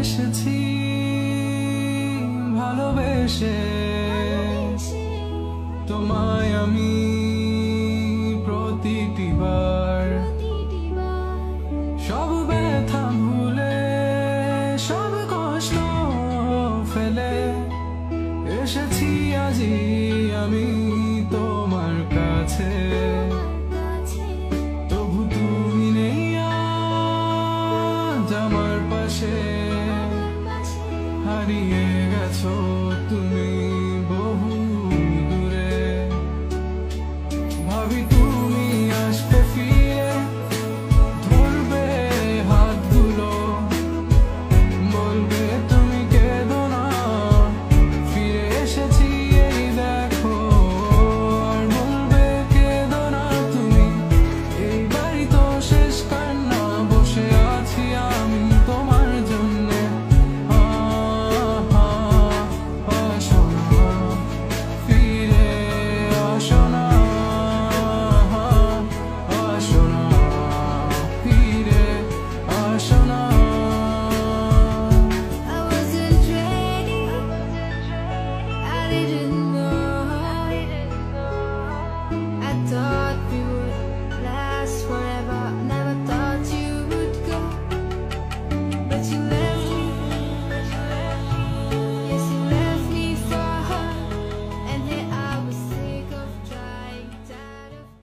এসেছি ভালোবেসে তোমায় আমি প্রতিটি বার সব ব্যথা ভুলে সব কষ্ট ফেলে এসেছি আজি আমি তোমার কাছে তবু তুমি নেই আজ আমার পাশে হারিয়ে গেছো তুমি বহু দূরে ভাবি তুমি আসবে ফিরে ধরবে হাতগুলো বলবে তুমি কেঁদো না ফিরে এসেছি এই দেখো আর বলবে কেঁদো না তুমি এই বাড়ি তো শেষ কান্না বসে আছি আমি তোমার জন্যে I didn't